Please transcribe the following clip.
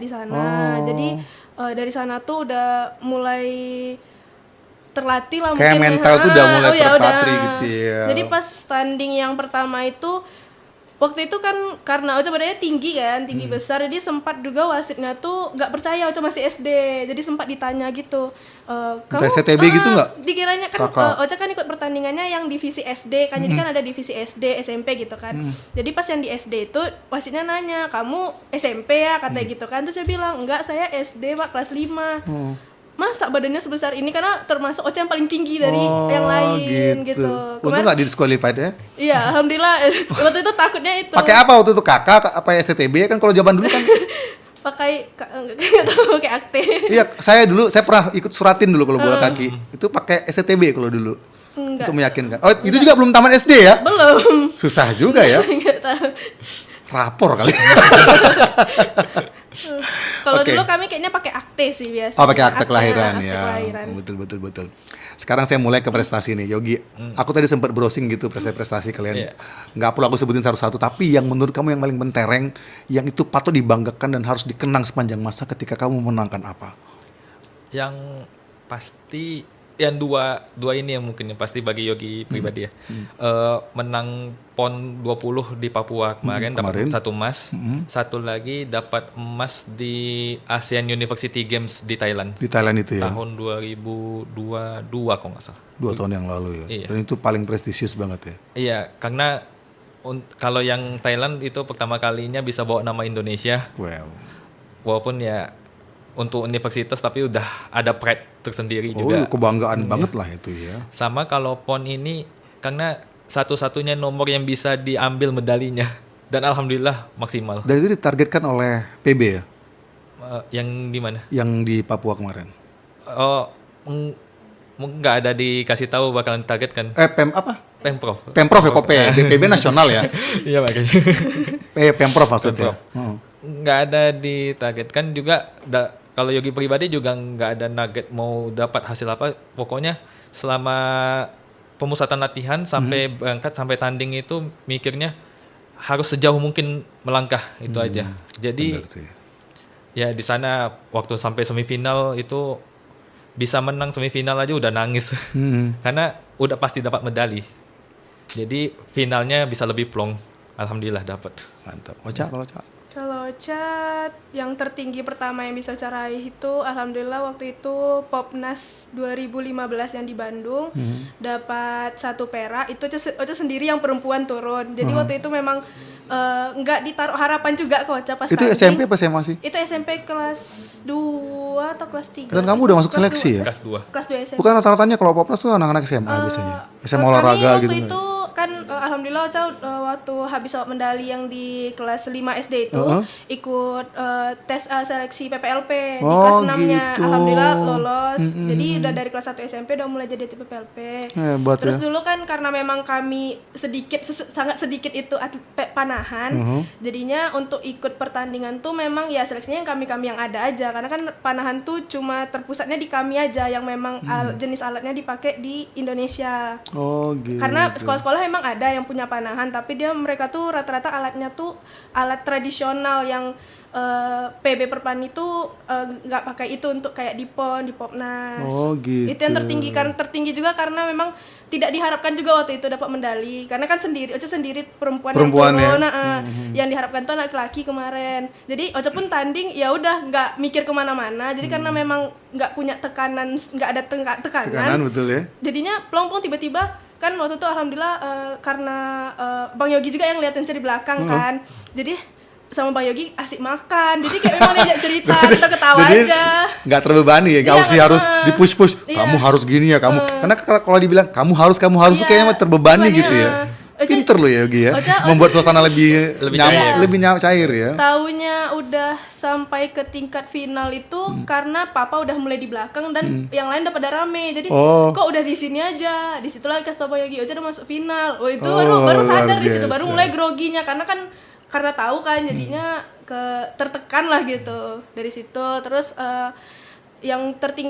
di sana. Jadi dari sana tuh udah mulai terlatih lah kayak mungkin. mental tuh udah mulai terpatri udah. gitu ya. Jadi pas tanding yang pertama itu waktu itu kan karena Ocha badannya tinggi kan, tinggi besar, jadi sempat juga wasitnya tuh nggak percaya Ocha masih SD, jadi sempat ditanya gitu, kamu STTB gitu nggak? dikiranya kan Ocha kan ikut pertandingannya yang divisi SD kan, jadi kan ada divisi SD, SMP gitu kan, jadi pas yang di SD itu wasitnya nanya, kamu SMP ya katanya gitu kan, terus saya bilang enggak, saya SD Pak, kelas 5. Masa badannya sebesar ini, karena termasuk Ocha yang paling tinggi dari yang lain gitu. Untung nggak di-disqualified ya? Iya, alhamdulillah. Waktu itu takutnya itu. Pakai apa waktu itu, kakak apa STTB kan kalau zaman dulu kan? Pakai nggak tahu, pakai akte. Iya, saya pernah ikut suratin dulu kalau bola kaki. Itu pakai STTB kalau dulu. Enggak. Untuk meyakinkan. Oh, itu juga belum tamat SD ya? Belum. Susah juga ya. Enggak tahu. Rapor kali. Kalau dulu kami kayaknya pakai akte sih biasa. Oh, pakai akte kelahiran akte ya. kelahiran. Betul. Sekarang saya mulai ke prestasi nih, Yogi. Aku tadi sempat browsing gitu prestasi kalian. Nggak perlu aku sebutin satu-satu, tapi yang menurut kamu yang paling mentereng, yang itu patut dibanggakan dan harus dikenang sepanjang masa ketika kamu memenangkan apa? Yang pasti yang dua ini yang mungkin yang pasti bagi Yogi pribadi ya. Menang PON 20 di Papua kemarin dapat 1 emas. Satu lagi dapat emas di ASEAN University Games di Thailand. Di Thailand itu ya. Tahun 2022 kalau nggak salah. 2 tahun yang lalu ya. Iya. Dan itu paling prestisius banget ya. Iya, karena kalau yang Thailand itu pertama kalinya bisa bawa nama Indonesia. Wow. Walaupun ya untuk universitas tapi udah ada pride tersendiri Oh, juga. kebanggaan banget lah itu ya. Sama kalau PON ini karena satu-satunya nomor yang bisa diambil medalinya dan alhamdulillah maksimal. Dan itu ditargetkan oleh PB ya? Yang di mana? Yang di Papua kemarin. Oh, mungkin nggak ada dikasih tahu bakalan targetkan. Pemprov. Pemprov ya, kok PB nasional ya? Iya makanya. Pemprov maksudnya. Nggak ada ditargetkan juga. Kalau Yogi pribadi juga nggak ada nugget mau dapat hasil apa. Pokoknya selama pemusatan latihan sampai berangkat sampai tanding itu mikirnya harus sejauh mungkin melangkah itu aja. Jadi ya di sana waktu sampai semifinal itu bisa menang semifinal aja udah nangis karena udah pasti dapat medali. Jadi finalnya bisa lebih plong. Alhamdulillah dapat. Mantap. Ocha, Kalau Ocha yang tertinggi pertama yang bisa Ocha raih itu alhamdulillah waktu itu Popnas 2015 yang di Bandung dapat 1 perak. Itu Ocha sendiri yang perempuan turun. Jadi waktu itu memang nggak ditaruh harapan juga kok Ocha pas itu SMP apa SMA sih? Itu SMP kelas 2 atau kelas 3. Dan kamu udah masuk seleksi ya? Kelas 2. Kelas 2 SMP. Bukan rata-ratanya kalau Popnas tuh anak-anak SMA biasanya. SMA olahraga gitu. Waktu itu kan alhamdulillah Ocha waktu habis dapat medali yang di kelas 5 SD itu ikut tes seleksi PPLP di kelas 6-nya. Gitu. Alhamdulillah lolos. Jadi udah dari kelas 1 SMP udah mulai jadi PPLP. Hebat. Terus ya. dulu kan karena memang kami sangat sedikit itu atlet panahan. Jadinya untuk ikut pertandingan tuh memang ya seleksinya yang kami yang ada aja, karena kan panahan tuh cuma terpusatnya di kami aja yang memang jenis alatnya dipakai di Indonesia. Oh gitu. Karena sekolah-sekolah emang ada yang punya panahan, tapi mereka tuh rata-rata alatnya tuh alat tradisional yang PB Perpani itu nggak pakai itu untuk kayak di PON, di Popnas. Oh gitu. Itu yang tertinggi juga karena memang tidak diharapkan juga waktu itu dapat medali, karena kan Ocha sendiri perempuan yang turun, yang diharapkan tuh anak laki kemarin. Jadi Ocha pun tanding ya udah nggak mikir kemana-mana, jadi karena memang nggak punya tekanan, nggak ada tekanan betul ya. Jadinya plong-plong tiba-tiba kan waktu itu alhamdulillah karena Bang Yogi juga yang liatin dari belakang kan, jadi sama Bang Yogi asik makan, jadi kayak memang diajak cerita, kita ketawa jadi, aja. Nggak terbebani ya, nggak mesti harus dipush-push. Kamu harus gini ya, karena kalau dibilang kamu harus tuh kayaknya terbebani gitu ya. Pinter lo ya Yogi ya, membuat suasana lebih cair ya. Taunya udah sampai ke tingkat final itu karena Papa udah mulai di belakang dan yang lain udah pada rame, jadi kok udah di sini aja, di situ lagi kasih tau Bang Yogi, Ocha udah masuk final. Itu baru sadar di situ, baru mulai groginya karena tahu kan, jadinya tertekan lah gitu dari situ. Terus yang tertinggi